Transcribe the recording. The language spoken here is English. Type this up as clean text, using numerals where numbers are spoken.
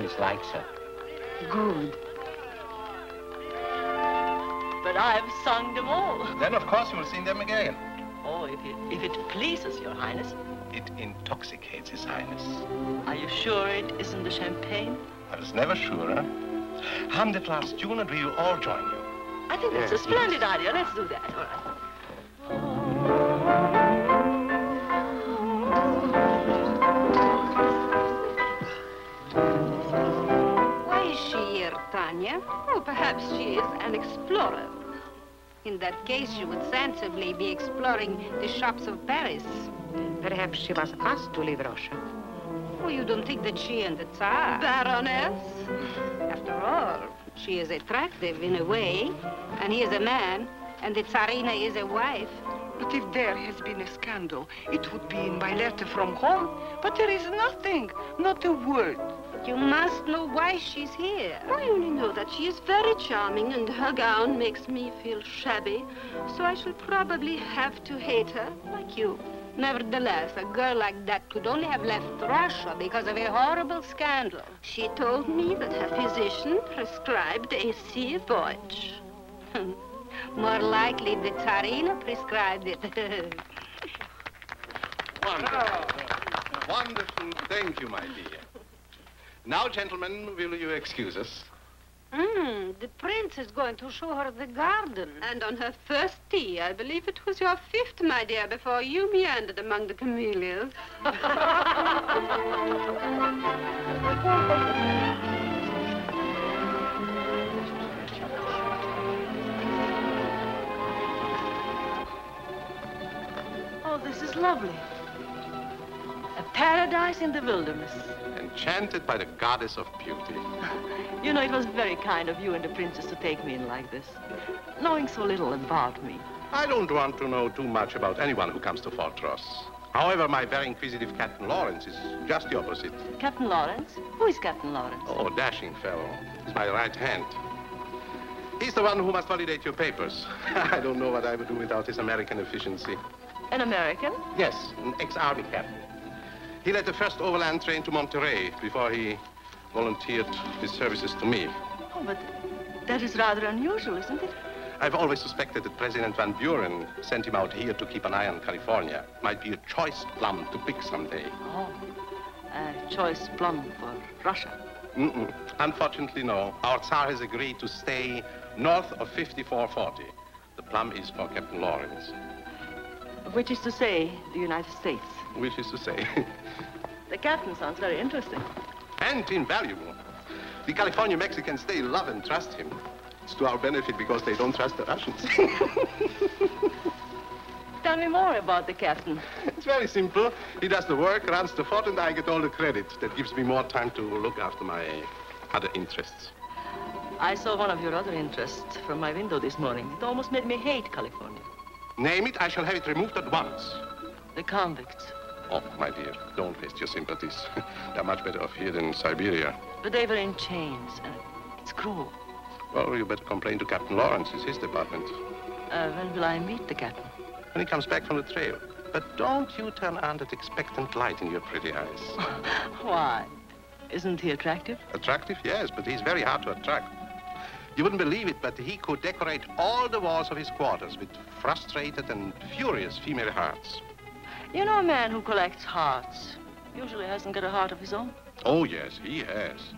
always likes her. Good. But I've sung them all. Then, of course, you will sing them again. Oh, if it pleases your highness. It intoxicates His Highness. Are you sure it isn't the champagne? I was never sure, huh? Hand it last June and we will all join you. I think that's a splendid idea. Let's do that. All right. Why is she here, Tanya? Oh, perhaps she is an explorer. In that case, she would sensibly be exploring the shops of Paris. Perhaps she was asked to leave Russia. Oh, you don't think that she and the Tsar... Baroness? After all, she is attractive in a way, and he is a man, and the Tsarina is a wife. But if there has been a scandal, it would be in my letter from home. But there is nothing, not a word. You must know why she's here. I only know that she is very charming and her gown makes me feel shabby, so I shall probably have to hate her, like you. Nevertheless, a girl like that could only have left Russia because of a horrible scandal. She told me that her physician prescribed a sea voyage. More likely the Tsarina prescribed it. Wonderful. Wonderful. Thank you, my dear. Now, gentlemen, will you excuse us? The prince is going to show her the garden. And on her first tea, I believe it was your fifth, my dear, before you meandered among the camellias. Oh, this is lovely. A paradise in the wilderness. Enchanted by the goddess of beauty. You know, it was very kind of you and the princess to take me in like this, knowing so little about me. I don't want to know too much about anyone who comes to Fortress. However, my very inquisitive Captain Lawrence is just the opposite. Captain Lawrence? Who is Captain Lawrence? Oh, dashing fellow. He's my right hand. He's the one who must validate your papers. I don't know what I would do without his American efficiency. An American? Yes, an ex-army captain. He led the first overland train to Monterey before he volunteered his services to me. Oh, but that is rather unusual, isn't it? I've always suspected that President Van Buren sent him out here to keep an eye on California. Might be a choice plum to pick someday. Oh, a choice plum for Russia. Unfortunately, no. Our Tsar has agreed to stay north of 5440. The plum is for Captain Lawrence. Which is to say, the United States. Which is to say... The captain sounds very interesting. And invaluable. The California Mexicans, they love and trust him. It's to our benefit because they don't trust the Russians. Tell me more about the captain. It's very simple. He does the work, runs the fort, and I get all the credit. That gives me more time to look after my other interests. I saw one of your other interests from my window this morning. It almost made me hate California. Name it, I shall have it removed at once. The convicts. Oh, my dear, don't waste your sympathies. They're much better off here than in Siberia. But they were in chains, and it's cruel. Well, you better complain to Captain Lawrence. It's his department. When will I meet the captain? When he comes back from the trail. But don't you turn on that expectant light in your pretty eyes. Why? Isn't he attractive? Attractive, yes, but he's very hard to attract. You wouldn't believe it, but he could decorate all the walls of his quarters with frustrated and furious female hearts. You know, a man who collects hearts usually hasn't got a heart of his own. Oh, yes, he has.